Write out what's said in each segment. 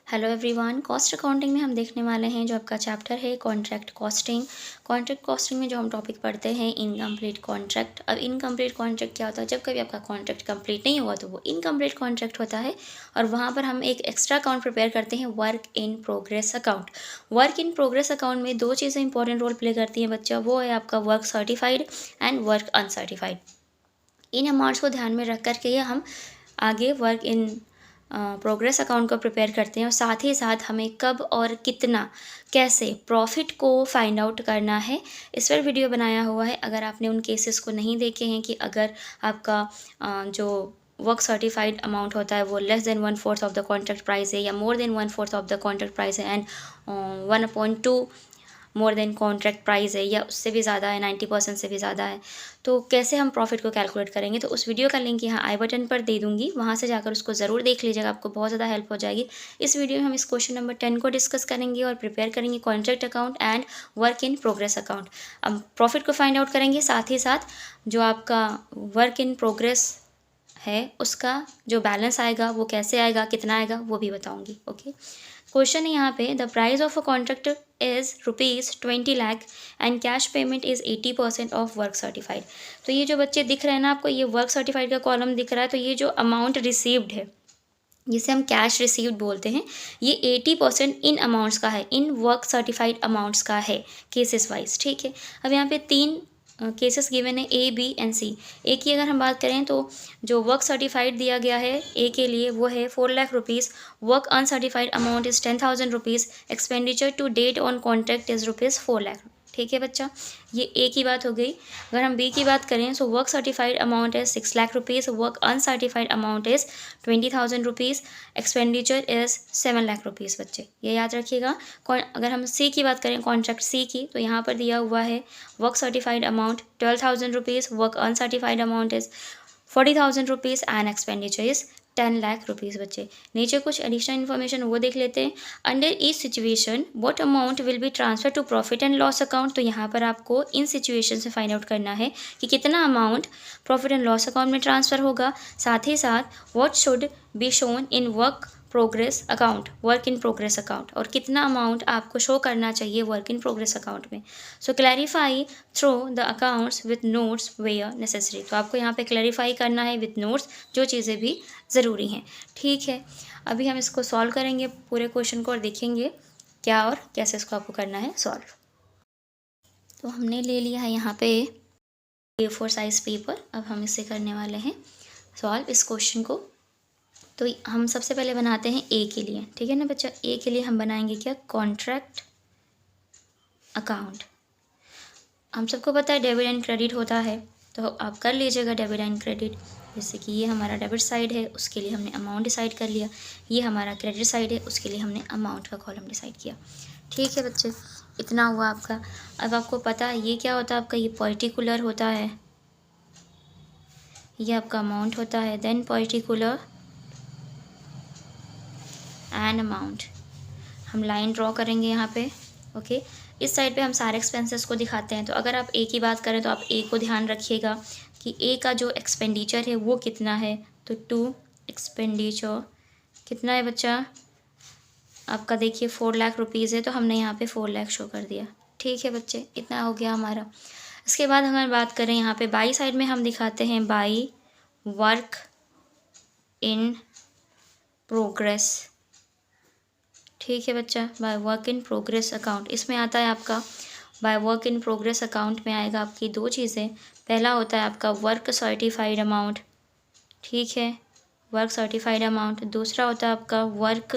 Hello everyone, cost accounting में हम देखने वाले हैं जो आपका चैप्टर है कॉन्ट्रैक्ट कॉस्टिंग। कॉन्ट्रैक्ट कॉस्टिंग में जो हम टॉपिक पढ़ते हैं इनकम्प्लीट कॉन्ट्रैक्ट। अब इनकम्प्लीट कॉन्ट्रैक्ट क्या होता है? जब कभी आपका कॉन्ट्रैक्ट कंप्लीट नहीं हुआ तो वो इनकम्प्लीट कॉन्ट्रैक्ट होता है और वहाँ पर हम एक एक्स्ट्रा अकाउंट प्रिपेयर करते हैं, work in progress account. Work in progress account में दो चीज़ें इंपॉर्टेंट रोल प्ले करती हैं बच्चा, वो है आपका work certified and work uncertified. In amounts को ध्यान में रख कर के हम आगे वर्क इन प्रोग्रेस अकाउंट को प्रिपेयर करते हैं और साथ ही साथ हमें कब और कितना कैसे प्रॉफिट को फाइंड आउट करना है, इस पर वीडियो बनाया हुआ है। अगर आपने उन केसेस को नहीं देखे हैं कि अगर आपका जो वर्क सर्टिफाइड अमाउंट होता है वो less than 1/4 of the contract price है या more than 1/4 of the contract price है and 1/2 more than contract price है या उससे भी ज़्यादा है, 90% से भी ज़्यादा है, तो कैसे हम प्रॉफिट को कैलकुलेट करेंगे। तो उस वीडियो का लिंक यहाँ आई बटन पर दे दूँगी, वहाँ से जाकर उसको ज़रूर देख लीजिएगा, आपको बहुत ज़्यादा हेल्प हो जाएगी। इस वीडियो में हम इस क्वेश्चन नंबर 10 को डिस्कस करेंगे और प्रिपेयर करेंगे contract account and work in progress account. अब प्रॉफिट को फाइंड आउट करेंगे, साथ ही साथ जो आपका वर्क इन प्रोग्रेस है उसका जो बैलेंस आएगा वो कैसे आएगा, कितना आएगा, वो भी बताऊँगी। ओके, क्वेश्चन है यहाँ पे, the price of a contract is ₹20 lakh and cash payment is 80% of work certified. तो ये जो बच्चे दिख रहे हैं ना आपको, ये वर्क सर्टिफाइड का कॉलम दिख रहा है, तो ये जो अमाउंट रिसीव्ड है जिसे हम कैश रिसीव्ड बोलते हैं, ये 80% इन अमाउंट्स का है, इन वर्क सर्टिफाइड अमाउंट्स का है केसेस वाइज। ठीक है, अब यहाँ पे तीन केसेस गिवन है, ए बी एंड सी। ए की अगर हम बात करें तो जो वर्क सर्टिफाइड दिया गया है ए के लिए वो है 4 lakh rupees, work uncertified amount is 10,000 rupees, expenditure to date on contract is ₹4 lakh. ठीक है बच्चा, ये ए की बात हो गई। अगर हम बी की बात करें तो वर्क सर्टिफाइड अमाउंट है 6 lakh rupees, work uncertified amount is 20,000 rupees, expenditure is 7 lakh rupees. बच्चे ये याद रखिएगा। अगर हम सी की बात करें, कॉन्ट्रैक्ट सी की, तो यहाँ पर दिया हुआ है work certified amount 12,000 rupees, work uncertified amount is 40,000 rupees and expenditure is 10 lakh rupees. बच्चे नीचे कुछ एडिशनल इन्फॉर्मेशन वो देख लेते हैं। Under each situation what amount will be transfer to profit and loss account. तो यहाँ पर आपको इन सिचुएशन से फाइंड आउट करना है कि कितना amount profit and loss account में ट्रांसफ़र होगा, साथ ही साथ what should be shown in work progress account, work in progress account, और कितना अमाउंट आपको शो करना चाहिए वर्क इन प्रोग्रेस अकाउंट में। So clarify through the accounts with notes where necessary. तो आपको यहाँ पे क्लैरिफाई करना है विथ नोट्स, जो चीज़ें भी ज़रूरी हैं। ठीक है, अभी हम इसको सॉल्व करेंगे पूरे क्वेश्चन को और देखेंगे क्या और कैसे इसको आपको करना है सॉल्व। तो हमने ले लिया है यहाँ पे A4 साइज पेपर, अब हम इसे करने वाले हैं सॉल्व इस क्वेश्चन को। तो हम सबसे पहले बनाते हैं ए के लिए, ठीक है ना बच्चा। ए के लिए हम बनाएंगे क्या, कॉन्ट्रैक्ट अकाउंट। हम सबको पता है डेबिट एंड क्रेडिट होता है, तो आप कर लीजिएगा डेबिट एंड क्रेडिट। जैसे कि ये हमारा डेबिट साइड है, उसके लिए हमने अमाउंट डिसाइड कर लिया, ये हमारा क्रेडिट साइड है, उसके लिए हमने अमाउंट का कॉलम डिसाइड किया। ठीक है बच्चे, इतना हुआ आपका। अब आपको पता है ये क्या होता है आपका, ये पर्टिकुलर होता है, ये आपका अमाउंट होता है, देन पर्टिकुलर एंड अमाउंट। हम लाइन ड्रॉ करेंगे यहाँ पे। ओके, इस साइड पे हम सारे एक्सपेंसेस को दिखाते हैं। तो अगर आप ए की बात करें तो आप ए को ध्यान रखिएगा कि ए का जो एक्सपेंडिचर है वो कितना है। तो टू एक्सपेंडिचर कितना है बच्चा आपका, देखिए 4 लाख रुपीज़ है, तो हमने यहाँ पे 4 लाख शो कर दिया। ठीक है बच्चे, इतना हो गया हमारा। इसके बाद हमें बात करें यहाँ पे बाई साइड में हम दिखाते हैं बाई वर्क इन प्रोग्रेस। ठीक है बच्चा, by work in progress account, इसमें आता है आपका by work in progress account में आएगा आपकी दो चीज़ें। पहला होता है आपका वर्क सर्टिफाइड अमाउंट, ठीक है, वर्क सर्टिफाइड अमाउंट। दूसरा होता है आपका वर्क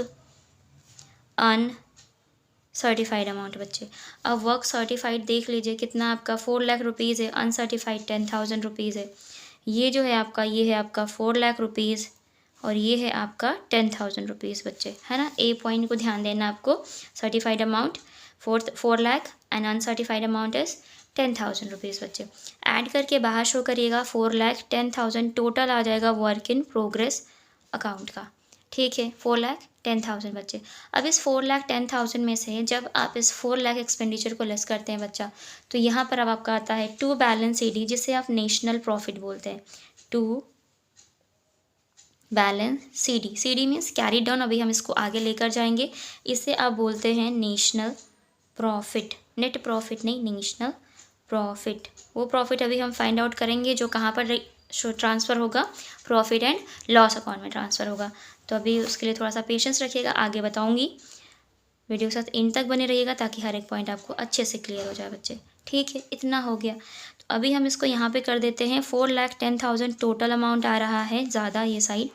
अन सर्टिफाइड अमाउंट। बच्चे अब वर्क सर्टिफाइड देख लीजिए कितना आपका 4 लाख रुपीज़ है, अनसर्टिफाइड 10,000 रुपीज़ है। ये जो है आपका, ये है आपका 4 लाख रुपीज़ और ये है आपका 10,000 रुपीज़। बच्चे है ना, ए पॉइंट को ध्यान देना आपको। Certified amount 4 lakh and uncertified amount is 10,000 rupees. बच्चे ऐड करके बाहर शो करिएगा, 4 लाख 10,000 टोटल आ जाएगा वर्क इन प्रोग्रेस अकाउंट का। ठीक है, 4 लाख 10,000 बच्चे। अब इस 4 लाख 10,000 में से जब आप इस 4 लाख एक्सपेंडिचर को लेस करते हैं बच्चा, तो यहाँ पर अब आपका आता है टू बैलेंस ईडी, जिसे आप नेशनल प्रॉफिट बोलते हैं। To balance CD, CD means carry down, अभी हम इसको आगे लेकर जाएंगे। इसे आप बोलते हैं नेशनल प्रॉफिट, नेट प्रॉफिट नहीं, नेशनल प्रॉफिट। वो प्रॉफिट अभी हम फाइंड आउट करेंगे जो कहाँ पर ट्रांसफ़र होगा, प्रॉफिट एंड लॉस अकाउंट में ट्रांसफ़र होगा। तो अभी उसके लिए थोड़ा सा पेशेंस रखिएगा, आगे बताऊँगी। वीडियो के साथ एंड तक बने रहिएगा ताकि हर एक पॉइंट आपको अच्छे से क्लियर हो जाए बच्चे। ठीक है, इतना हो गया। तो अभी हम इसको यहाँ पे कर देते हैं 4,10,000 टोटल अमाउंट आ रहा है ज़्यादा ये साइड।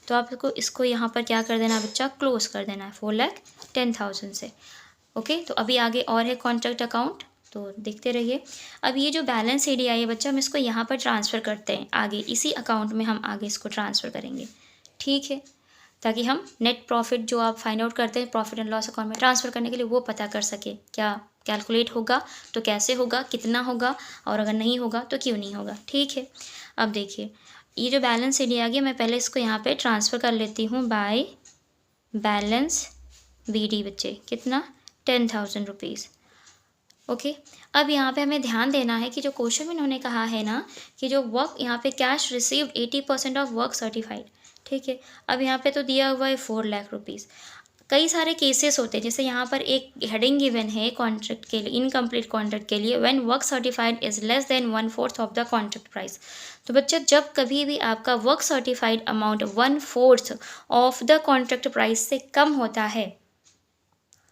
तो आपको इसको यहाँ पर क्या कर देना है बच्चा, क्लोज कर देना है 4,10,000 से। ओके, तो अभी आगे और है कॉन्ट्रैक्ट अकाउंट, तो देखते रहिए। अब ये जो बैलेंस CD आई है बच्चा, हम इसको यहाँ पर ट्रांसफ़र करते हैं आगे, इसी अकाउंट में हम आगे इसको ट्रांसफ़र करेंगे। ठीक है, ताकि हम नेट प्रॉफिट जो आप फाइंड आउट करते हैं प्रॉफिट एंड लॉस अकाउंट में ट्रांसफ़र करने के लिए, वो पता कर सके क्या कैलकुलेट होगा तो कैसे होगा, कितना होगा, और अगर नहीं होगा तो क्यों नहीं होगा। ठीक है, अब देखिए ये जो बैलेंस CD आ गया, मैं पहले इसको यहाँ पे ट्रांसफ़र कर लेती हूँ बाय बैलेंस BD बच्चे, कितना, 10,000 रुपीज़। ओके, अब यहाँ पे हमें ध्यान देना है कि जो क्वेश्चन में उन्होंने कहा है ना कि जो वर्क यहाँ पे cash received 80% of work certified. ठीक है, अब यहाँ पे तो दिया हुआ है 4 लाख रुपीज़। कई सारे केसेस होते हैं, जैसे यहाँ पर एक हेडिंग गिवन है कॉन्ट्रैक्ट के लिए, इनकम्प्लीट कॉन्ट्रैक्ट के लिए, when work certified is less than 1/4 of the contract price. तो बच्चा जब कभी भी आपका work certified amount 1/4 of the contract price से कम होता है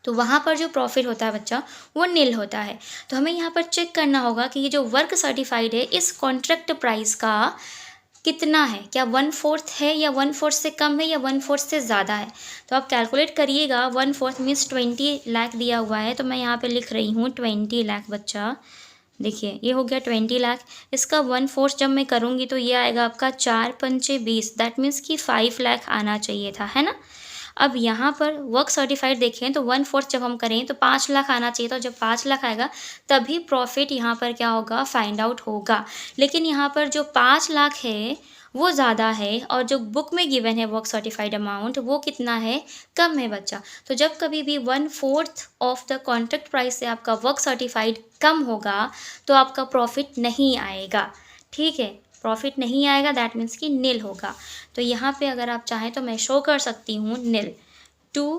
तो वहाँ पर जो प्रॉफिट होता है बच्चा वो नील होता है। तो हमें यहाँ पर चेक करना होगा कि ये जो वर्क सर्टिफाइड है इस कॉन्ट्रैक्ट प्राइस का कितना है, क्या 1/4 है या 1/4 से कम है या 1/4 से ज़्यादा है। तो आप कैलकुलेट करिएगा, 1/4 मीन्स 20 लाख दिया हुआ है, तो मैं यहाँ पे लिख रही हूँ 20 लाख बच्चा। देखिए ये हो गया 20 लाख, इसका 1/4 जब मैं करूँगी तो ये आएगा आपका 4×5 = 20, दैट मीन्स कि 5 लाख आना चाहिए था, है ना। अब यहाँ पर वर्क सर्टिफाइड देखें तो 1/4 जब हम करें तो 5 लाख आना चाहिए था, जब 5 लाख आएगा तभी प्रॉफिट यहाँ पर क्या होगा, फाइंड आउट होगा। लेकिन यहाँ पर जो 5 लाख है वो ज़्यादा है और जो बुक में गिवन है वर्क सर्टिफाइड अमाउंट वो कितना है, कम है बच्चा। तो जब कभी भी 1/4 ऑफ द कॉन्ट्रैक्ट प्राइस से आपका वर्क सर्टिफाइड कम होगा तो आपका प्रॉफिट नहीं आएगा। ठीक है, प्रॉफिट नहीं आएगा, दैट मीन्स कि नील होगा। तो यहाँ पे अगर आप चाहें तो मैं शो कर सकती हूँ नील, 2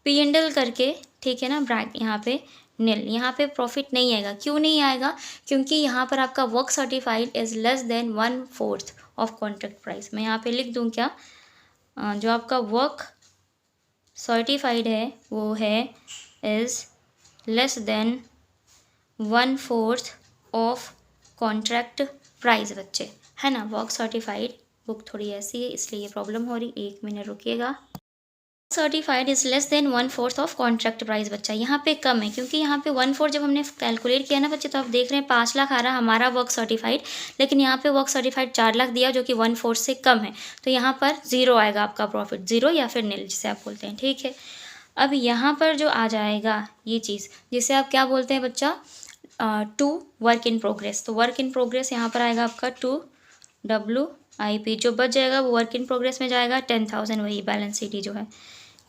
P&L करके, ठीक है ना, ब्रैक यहाँ पे नील, यहाँ पे प्रॉफिट नहीं आएगा। क्यों नहीं आएगा, क्योंकि यहाँ पर आपका work certified is less than 1/4 of contract price. मैं यहाँ पे लिख दूँ क्या, जो आपका वर्क सर्टिफाइड है वो है is less than 1/4 of contract price बच्चे, है ना। वर्क सर्टिफाइड बुक थोड़ी ऐसी है इसलिए ये प्रॉब्लम हो रही, 1 मिनट रुकिएगा। Certified is less than 1/4 of contract price बच्चा, यहाँ पे कम है क्योंकि यहाँ पे 1/4 जब हमने कैलकुलेट किया ना बच्चे तो आप देख रहे हैं 5 लाख आ रहा हमारा वर्क सर्टिफाइड, लेकिन यहाँ पे वर्क सर्टिफाइड 4 लाख दिया जो कि 1/4 से कम है, तो यहाँ पर 0 आएगा आपका प्रॉफिट, 0 या फिर नील जिसे आप बोलते हैं। ठीक है, अब यहाँ पर जो आ जाएगा ये चीज़ जिसे आप क्या बोलते हैं बच्चा, 2 वर्क इन प्रोग्रेस। तो वर्क इन प्रोग्रेस यहाँ पर आएगा आपका 2 WIP, जो बच जाएगा वो वर्क इन प्रोग्रेस में जाएगा 10,000, वही बैलेंस CD जो है।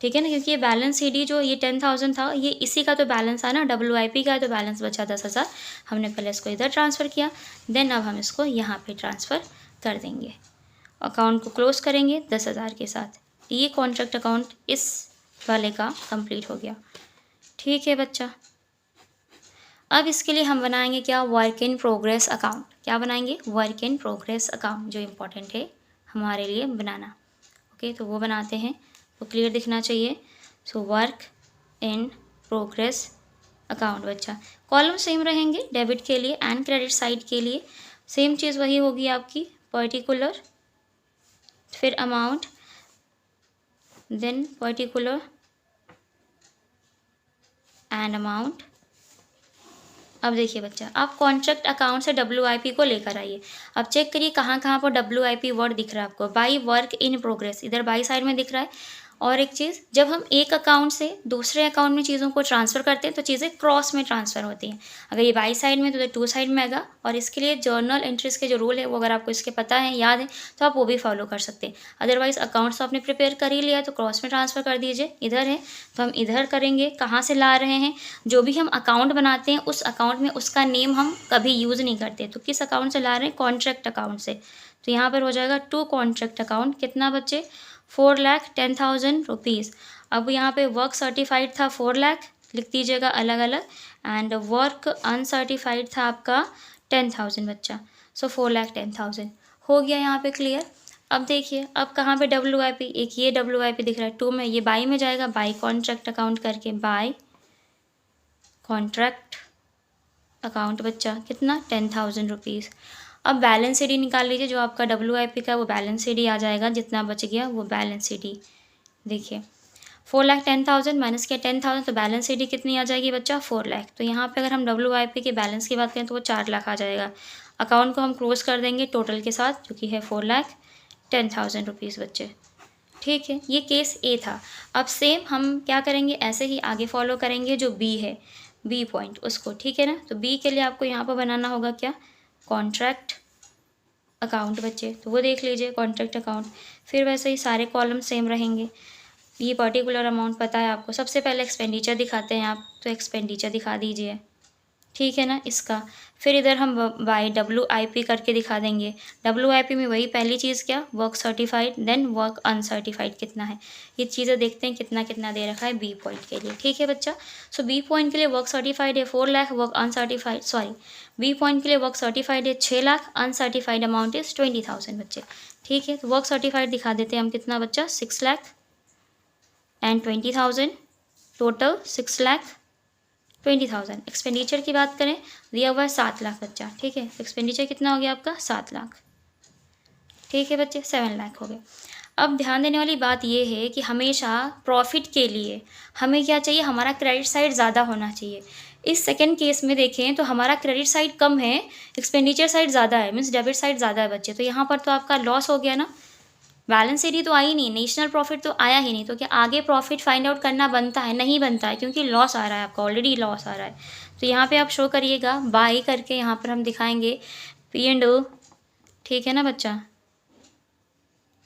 ठीक है ना, क्योंकि ये बैलेंस CD जो ये 10,000 था ये इसी का तो बैलेंस है ना, WIP का है तो बैलेंस बचा 10,000। हमने पहले इसको इधर ट्रांसफ़र किया, देन अब हम इसको यहाँ पे ट्रांसफ़र कर देंगे, अकाउंट को क्लोज करेंगे 10,000 के साथ। ये कॉन्ट्रैक्ट अकाउंट इस वाले का कंप्लीट हो गया। ठीक है बच्चा, अब इसके लिए हम बनाएंगे क्या, वर्क इन प्रोग्रेस अकाउंट। क्या बनाएंगे, वर्क इन प्रोग्रेस अकाउंट, जो इम्पोर्टेंट है हमारे लिए बनाना। ओके, तो वो बनाते हैं, वो क्लियर दिखना चाहिए। So work in progress account बच्चा, कॉलम सेम रहेंगे डेबिट के लिए एंड क्रेडिट साइड के लिए, सेम चीज़ वही होगी आपकी, पर्टिकुलर फिर amount then particular and amount. अब देखिए बच्चा, आप कॉन्ट्रैक्ट अकाउंट से WIP को लेकर आइए। अब चेक करिए कहाँ कहाँ पर WIP वर्ड दिख रहा है आपको, बाई वर्क इन प्रोग्रेस, इधर बाई साइड में दिख रहा है। और एक चीज़, जब हम एक अकाउंट से दूसरे अकाउंट में चीज़ों को ट्रांसफ़र करते हैं तो चीज़ें क्रॉस में ट्रांसफ़र होती हैं। अगर ये बाई साइड में तो इधर 2 साइड में आएगा, और इसके लिए जर्नल एंट्रीज़ के जो रूल है वो अगर आपको इसके पता है, याद है, तो आप वो भी फॉलो कर सकते हैं। अदरवाइज़ अकाउंट्स तो आपने प्रिपेयर कर ही लिया तो क्रॉस में ट्रांसफ़र कर दीजिए। इधर है तो हम इधर करेंगे, कहाँ से ला रहे हैं, जो भी हम अकाउंट बनाते हैं उस अकाउंट में उसका नेम हम कभी यूज़ नहीं करते, तो किस अकाउंट से ला रहे हैं, कॉन्ट्रैक्ट अकाउंट से, तो यहाँ पर हो जाएगा टू कॉन्ट्रैक्ट अकाउंट, कितना बच्चे 4,10,000 रुपीज़। अब यहाँ पे वर्क सर्टिफाइड था 4 लाख, लिख दीजिएगा अलग अलग, एंड वर्क अनसर्टिफाइड था आपका 10,000 बच्चा। सो 4,10,000 हो गया यहाँ पे क्लियर। अब देखिए अब कहाँ पे WIP, एक ये WIP दिख रहा है 2 में, ये बाई में जाएगा, बाई कॉन्ट्रैक्ट अकाउंट करके, बाई कॉन्ट्रैक्ट अकाउंट बच्चा कितना 10,000 रुपीज़। अब बैलेंस CD निकाल लीजिए, जो आपका WIP का वो बैलेंस CD आ जाएगा, जितना बच गया वो बैलेंस CD। देखिए 4,10,000 माइनस किया 10,000 तो बैलेंस CD कितनी आ जाएगी बच्चा 4 लाख। तो यहाँ पे अगर हम WIP के बैलेंस की बात करें तो वो 4 लाख आ जाएगा। अकाउंट को हम क्लोज कर देंगे टोटल के साथ, जो कि है 4,10,000 रुपीज़ बच्चे। ठीक है, ये केस A था। अब सेम हम क्या करेंगे, ऐसे ही आगे फॉलो करेंगे जो B है, B पॉइंट उसको, ठीक है ना। तो B के लिए आपको यहाँ पर बनाना होगा क्या, कॉन्ट्रैक्ट अकाउंट बच्चे, तो वो देख लीजिए कॉन्ट्रैक्ट अकाउंट। फिर वैसे ही सारे कॉलम सेम रहेंगे। ये पर्टिकुलर अमाउंट पता है आपको, सबसे पहले एक्सपेंडिचर दिखाते हैं आप, तो एक्सपेंडिचर दिखा दीजिए, ठीक है ना इसका। फिर इधर हम बाय WIP करके दिखा देंगे। WIP में वही पहली चीज़ क्या, work certified, then work uncertified कितना है, ये चीज़ें देखते हैं कितना कितना दे रखा है B पॉइंट के लिए, ठीक है बच्चा। सो B पॉइंट के लिए वर्क सर्टिफाइड है 4 lakh, work uncertified B point के लिए वर्क सर्टिफाइड है 6 लाख, अनसर्टिफाइड अमाउंट इज़ 20,000 बच्चे, ठीक है। तो वर्क सर्टिफाइड दिखा देते हैं हम कितना बच्चा 6 लाख एंड 20,000, टोटल 6,20,000। एक्सपेंडिचर की बात करें दिया हुआ है 7 लाख बच्चा, ठीक है। एक्सपेंडिचर कितना हो गया आपका 7 लाख, ठीक है बच्चे, 7 लाख हो गए। अब ध्यान देने वाली बात ये है कि हमेशा प्रॉफिट के लिए हमें क्या चाहिए, हमारा क्रेडिट साइड ज़्यादा होना चाहिए। इस सेकंड केस में देखें तो हमारा क्रेडिट साइड कम है, एक्सपेंडिचर साइड ज़्यादा है, मीन्स डेबिट साइड ज़्यादा है बच्चे। तो यहाँ पर तो आपका लॉस हो गया ना, बैलेंस CD तो आई नहीं, नेशनल प्रॉफिट तो आया ही नहीं। तो क्या आगे प्रॉफिट फाइंड आउट करना बनता है, नहीं बनता है, क्योंकि लॉस आ रहा है आपका, ऑलरेडी लॉस आ रहा है। तो यहाँ पे आप शो करिएगा बाई करके, यहाँ पर हम दिखाएंगे P&L, ठीक है ना बच्चा,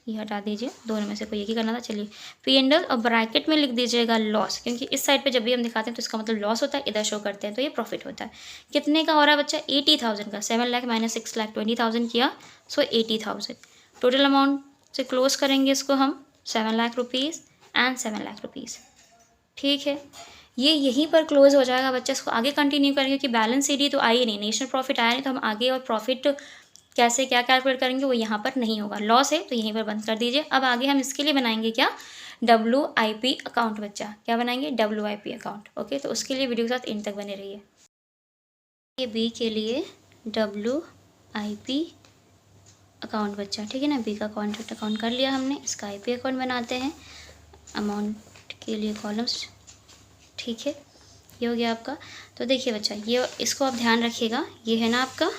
ये हटा दीजिए, दोनों में से कोई एक ही करना था। चलिए P&L और ब्रैकेट में लिख दीजिएगा लॉस, क्योंकि इस साइड पे जब भी हम दिखाते हैं तो इसका मतलब लॉस होता है, इधर शो करते हैं तो ये प्रॉफिट होता है। कितने का हो रहा है बच्चा 80,000 का, 7 लाख माइनस 6,20,000 किया, सो 80,000। टोटल अमाउंट से क्लोज करेंगे इसको हम 7 lakh rupees and 7 lakh rupees, ठीक है। ये यहीं पर क्लोज हो जाएगा बच्चा, इसको आगे कंटिन्यू करेंगे क्योंकि बैलेंस CD तो आई नहीं, नेशनल प्रॉफिट आया नहीं, तो हम आगे और प्रॉफिट कैसे क्या कैलकुलेट करेंगे वो यहाँ पर नहीं होगा, लॉस है तो यहीं पर बंद कर दीजिए। अब आगे हम इसके लिए बनाएंगे क्या, WIP अकाउंट बच्चा, क्या बनाएंगे WIP अकाउंट, ओके। तो उसके लिए वीडियो के साथ इन तक बने रहिए। ये B के लिए WIP अकाउंट बच्चा, ठीक है ना। B का कॉन्ट्रैक्ट अकाउंट कर लिया हमने, इसका IP अकाउंट बनाते हैं, अमाउंट के लिए कॉलम्स, ठीक है। ये हो गया आपका। तो देखिए बच्चा, ये इसको आप ध्यान रखिएगा, ये है ना आपका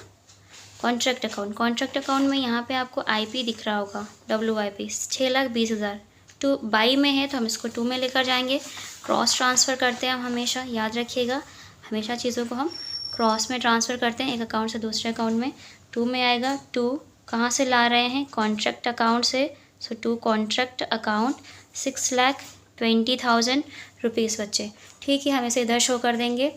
कॉन्ट्रैक्ट अकाउंट। कॉन्ट्रैक्ट अकाउंट में यहाँ पे आपको IP दिख रहा होगा WIP 6,20,000, 2 बाई में है तो हम इसको 2 में लेकर जाएंगे। क्रॉस ट्रांसफ़र करते हैं हम हमेशा, याद रखिएगा, हमेशा चीज़ों को हम क्रॉस में ट्रांसफ़र करते हैं, एक अकाउंट से दूसरे अकाउंट में। 2 में आएगा, 2 कहाँ से ला रहे हैं, कॉन्ट्रैक्ट अकाउंट से, सो 2 कॉन्ट्रैक्ट अकाउंट 6,20,000 रुपीज़ बच्चे, ठीक है। हम इसे इधर शो कर देंगे।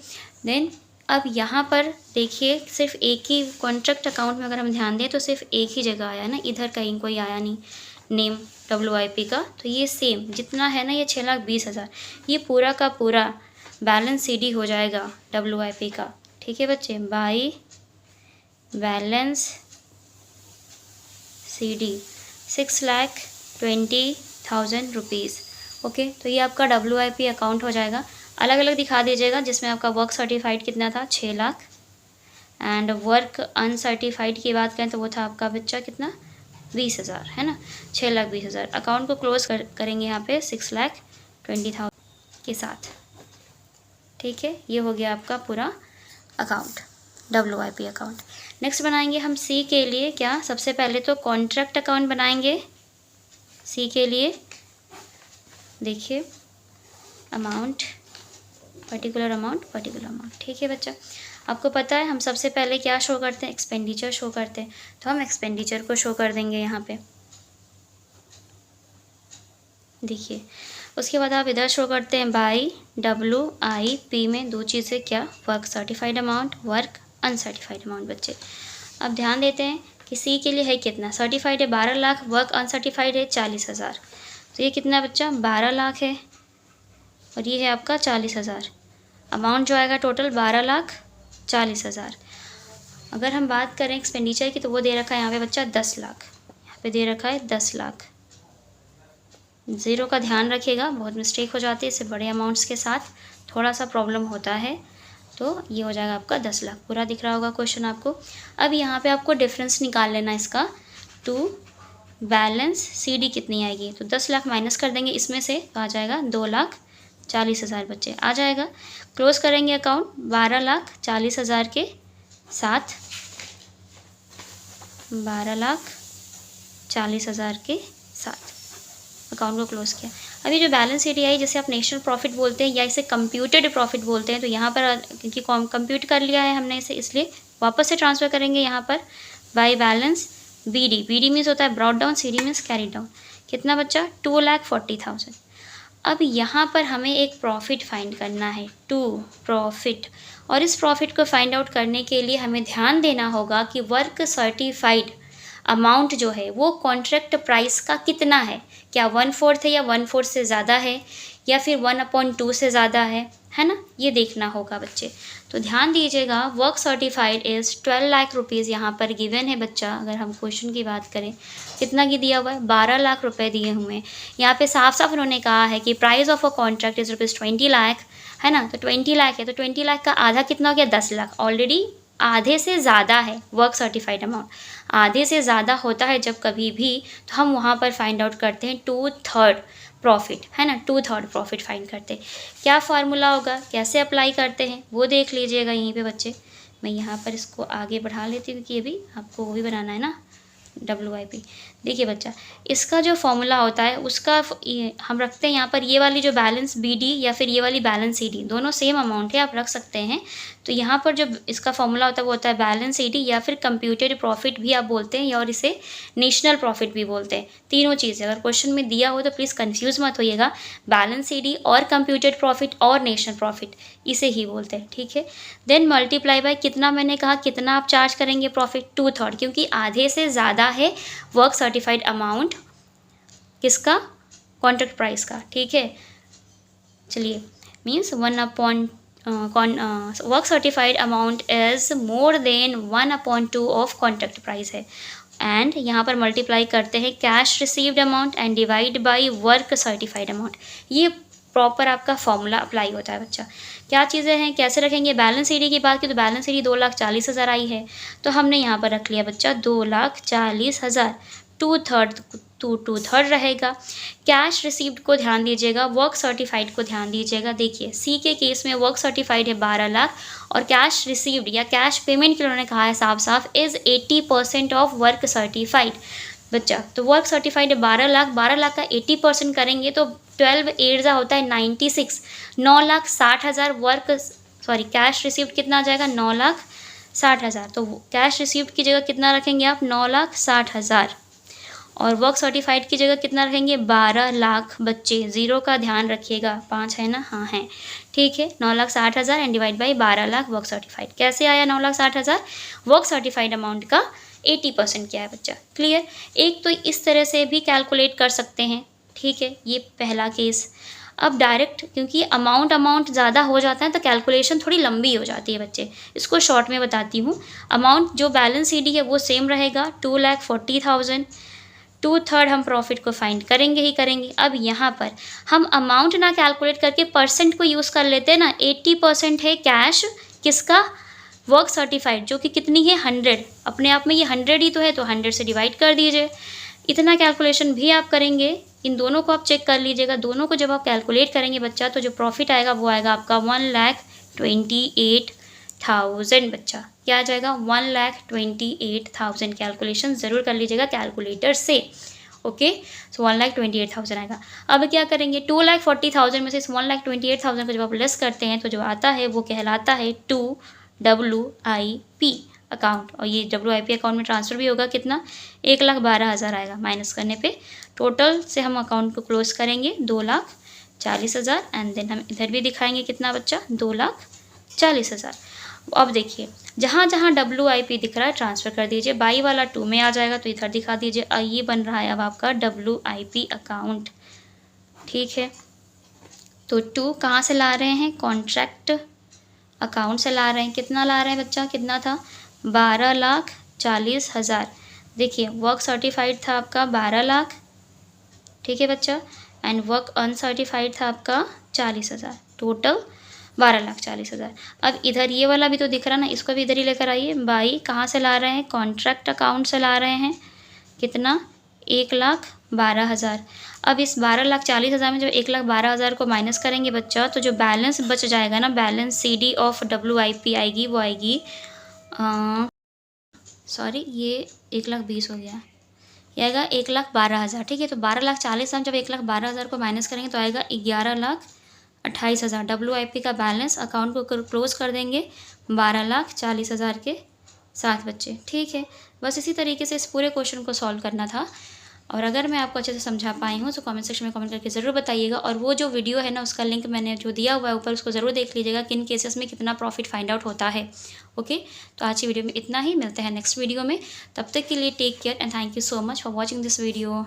देन अब यहाँ पर देखिए सिर्फ एक ही कॉन्ट्रैक्ट अकाउंट में अगर हम ध्यान दें तो सिर्फ एक ही जगह आया ना, इधर कहीं कोई आया नहीं नेम WIP का। तो ये सेम जितना है ना, ये 6,20,000, ये पूरा का पूरा बैलेंस CD हो जाएगा WIP का, ठीक है बच्चे, by balance CD 6,20,000 rupees, okay. तो ये आपका WIP अकाउंट हो जाएगा। अलग अलग दिखा दीजिएगा, जिसमें आपका वर्क सर्टिफाइड कितना था 6 लाख, एंड वर्क अनसर्टिफाइड की बात करें तो वो था आपका बच्चा कितना 20,000, है ना, 6,20,000। अकाउंट को क्लोज करेंगे यहाँ पे 6,20,000 के साथ, ठीक है। ये हो गया आपका पूरा अकाउंट WIP अकाउंट। नेक्स्ट बनाएंगे हम C के लिए क्या, सबसे पहले तो कॉन्ट्रैक्ट अकाउंट बनाएंगे C के लिए। देखिए अमाउंट, पर्टिकुलर अमाउंट, ठीक है बच्चा। आपको पता है हम सबसे पहले क्या शो करते हैं, एक्सपेंडिचर शो करते हैं, तो हम एक्सपेंडिचर को शो कर देंगे यहाँ पे, देखिए। उसके बाद आप इधर शो करते हैं बाई WIP में 2 चीज़ें क्या, work certified amount, work uncertified amount बच्चे। अब ध्यान देते हैं कि सी के लिए है कितना, सर्टिफाइड है 12 लाख, वर्क अनसर्टिफाइड है 40,000। तो ये कितना बच्चा 12 लाख है और ये है आपका 40,000। अमाउंट जो आएगा टोटल 12,40,000। अगर हम बात करें एक्सपेंडिचर की तो वो दे रखा है यहाँ पे बच्चा 10 लाख, यहाँ पे दे रखा है 10 लाख। ज़ीरो का ध्यान रखिएगा, बहुत मिस्टेक हो जाती है इससे, बड़े अमाउंट्स के साथ थोड़ा सा प्रॉब्लम होता है। तो ये हो जाएगा आपका 10 लाख। पूरा दिख रहा होगा क्वेश्चन आपको। अब यहाँ पे आपको डिफरेंस निकाल लेना इसका, टू बैलेंस सी डी कितनी आएगी। तो 10 लाख माइनस कर देंगे इसमें से, तो आ जाएगा 2,40,000 बच्चे आ जाएगा। क्लोज करेंगे अकाउंट 12,40,000 के साथ, 12,40,000 के साथ अकाउंट को क्लोज किया। अभी जो बैलेंस शीट आई, जैसे आप नेशनल प्रॉफिट बोलते हैं या इसे कंप्यूटेड प्रॉफिट बोलते हैं, तो यहाँ पर क्योंकि कंप्यूट कर लिया है हमने इसे, इसलिए वापस से ट्रांसफ़र करेंगे यहाँ पर by balance b d. B d means होता है brought down, c d means carry down. कितना बच्चा 2,40,000। अब यहाँ पर हमें एक प्रॉफिट फाइंड करना है, टू प्रॉफिट। और इस प्रॉफिट को फाइंड आउट करने के लिए हमें ध्यान देना होगा कि वर्क सर्टिफाइड अमाउंट जो है वो कॉन्ट्रैक्ट प्राइस का कितना है, क्या 1/4 है या 1/4 से ज़्यादा है या फिर 1/2 से ज़्यादा है ना, ये देखना होगा बच्चे। तो ध्यान दीजिएगा, work certified is 12 lakh rupees यहाँ पर गिवन है बच्चा। अगर हम क्वेश्चन की बात करें कितना की दिया हुआ है, 12 लाख रुपए दिए हुए हैं। यहाँ पे साफ साफ उन्होंने कहा है कि price of a contract is ₹20 lakh, है ना। तो 20 लाख है, तो 20 लाख का आधा कितना हो गया, 10 लाख। ऑलरेडी आधे से ज़्यादा है वर्क सर्टिफाइड अमाउंट, आधे से ज़्यादा होता है जब कभी भी, तो हम वहाँ पर फाइंड आउट करते हैं 2/3 प्रॉफिट, है ना। 2/3 प्रॉफिट फाइंड करते हैं। क्या फार्मूला होगा, कैसे अप्लाई करते हैं वो देख लीजिएगा यहीं पे बच्चे। मैं यहाँ पर इसको आगे बढ़ा लेती हूँ क्योंकि अभी आपको वो भी बनाना है ना, WIP। देखिए बच्चा, इसका जो फॉर्मूला होता है उसका हम रखते हैं यहाँ पर, ये वाली जो बैलेंस BD या फिर ये वाली बैलेंस CD, दोनों सेम अमाउंट है, आप रख सकते हैं। तो यहाँ पर जो इसका फॉर्मूला होता है वो होता है बैलेंस CD या फिर कंप्यूटेड प्रॉफिट भी आप बोलते हैं, और इसे नेशनल प्रॉफिट भी बोलते हैं। तीनों चीज़ें अगर क्वेश्चन में दिया हो तो प्लीज़ कन्फ्यूज़ मत होइएगा, बैलेंस CD और कंप्यूटेड प्रॉफिट और नेशनल प्रॉफिट इसे ही बोलते हैं, ठीक है। देन मल्टीप्लाई बाय कितना, मैंने कहा कितना आप चार्ज करेंगे प्रॉफिट, 2/3, क्योंकि आधे से ज़्यादा है वर्क सर्टिफाइड अमाउंट किसका, कॉन्ट्रैक्ट प्राइस का, ठीक है। चलिए, means work certified amount is more than 1/2 of contract price है। एंड यहाँ पर मल्टीप्लाई करते हैं cash received amount and divide by work certified amount. ये प्रॉपर आपका फॉर्मूला अप्लाई होता है बच्चा। क्या चीज़ें हैं, कैसे रखेंगे, बैलेंस CD की बात की तो बैलेंस CD 2,40,000 आई है, तो हमने यहाँ पर रख लिया बच्चा 2,40,000। 2/3 रहेगा। कैश रिसीव्ड को ध्यान दीजिएगा, वर्क सर्टिफाइड को ध्यान दीजिएगा। देखिए सी के केस में वर्क सर्टिफाइड है 12 लाख और कैश रिसीव्ड या कैश पेमेंट के उन्होंने कहा है साफ साफ इज़ 80% ऑफ वर्क सर्टिफाइड बच्चा। तो वर्क सर्टिफाइड है 12 लाख, 12 लाख का 80% करेंगे तो 12/8 होता है 96, 9,60,000 कैश रिसीव्ड कितना आ जाएगा, 9,60,000। तो कैश रिसीव्ड की जगह कितना रखेंगे आप, 9,60,000, और वर्क सर्टिफाइड की जगह कितना रखेंगे, 12 लाख बच्चे। ज़ीरो का ध्यान रखिएगा, 5 है ना, हाँ है, ठीक है। 9,60,000 and divide by 12 lakh work certified. कैसे आया 9,60,000, वर्क सर्टिफाइड अमाउंट का 80% क्या है बच्चा, क्लियर। एक तो इस तरह से भी कैलकुलेट कर सकते हैं, ठीक है, ये पहला केस। अब डायरेक्ट क्योंकि अमाउंट ज़्यादा हो जाता है तो कैलकुलेशन थोड़ी लंबी हो जाती है बच्चे, इसको शॉर्ट में बताती हूँ। अमाउंट जो बैलेंस CD है वो सेम रहेगा 2,40,000, 2/3 हम प्रॉफिट को फाइंड करेंगे ही करेंगे। अब यहाँ पर हम अमाउंट ना कैलकुलेट करके परसेंट को यूज़ कर लेते हैं ना, 80% है कैश किसका, वर्क सर्टिफाइड, जो कि कितनी है 100, अपने आप में ये 100 ही तो है, तो 100 से डिवाइड कर दीजिए। इतना कैलकुलेशन भी आप करेंगे, इन दोनों को आप चेक कर लीजिएगा। दोनों को जब आप कैलकुलेट करेंगे बच्चा तो जो प्रॉफिट आएगा वो आएगा आपका 1,28,000 बच्चा। क्या आ जाएगा, 1,28,000। कैलकुलेशन ज़रूर कर लीजिएगा कैलकुलेटर से, ओके। सो 1,28,000 आएगा। अब क्या करेंगे, 2,40,000 में से इस 1,28,000 को जब आप लेस करते हैं तो जो आता है वो कहलाता है 2WIP अकाउंट, और ये WIP अकाउंट में ट्रांसफ़र भी होगा कितना, 1,12,000 आएगा। माइनस करने पे टोटल से हम अकाउंट को क्लोज करेंगे 2,40,000 एंड देन हम इधर भी दिखाएंगे कितना बच्चा, 2,40,000। अब देखिए जहाँ जहाँ WIP दिख रहा है ट्रांसफ़र कर दीजिए। बाई वाला 2 में आ जाएगा तो इधर दिखा दीजिए। ये बन रहा है अब आपका WIP अकाउंट, ठीक है। तो 2 कहाँ से ला रहे हैं, कॉन्ट्रैक्ट अकाउंट से ला रहे हैं। कितना ला रहे हैं बच्चा, कितना था, 12,40,000। देखिए वर्क सर्टिफाइड था आपका 12 लाख, ठीक है बच्चा, एंड वर्क अनसर्टिफाइड था आपका 40,000, टोटल 12,40,000। अब इधर ये वाला भी तो दिख रहा ना, इसको भी इधर ही लेकर आइए। बाई कहाँ से ला रहे हैं, कॉन्ट्रैक्ट अकाउंट से ला रहे हैं। कितना, 1,12,000। अब इस 12,40,000 में जब 1,12,000 को माइनस करेंगे बच्चा, तो जो बैलेंस बच जाएगा ना, बैलेंस CD ऑफ WIP आएगी, वो आएगी सॉरी ये 1,20,000 हो गया, ये आएगा 1,12,000, ठीक है। तो 12,40,000 जब 1,12,000 को माइनस करेंगे तो आएगा 11,28,000। WIP का बैलेंस अकाउंट को क्लोज कर देंगे 12,40,000 के साथ बच्चे, ठीक है। बस इसी तरीके से इस पूरे क्वेश्चन को सॉल्व करना था। और अगर मैं आपको अच्छे से समझा पाई हूँ तो कमेंट सेक्शन में कमेंट करके ज़रूर बताइएगा। और वो जो वीडियो है ना, उसका लिंक मैंने जो दिया हुआ है ऊपर, उसको ज़रूर देख लीजिएगा किन केसेस में कितना प्रॉफिट फाइंड आउट होता है। ओके, तो आज की वीडियो में इतना ही, मिलते हैं नेक्स्ट वीडियो में। तब तक के लिए take care and thank you so much for watching this video.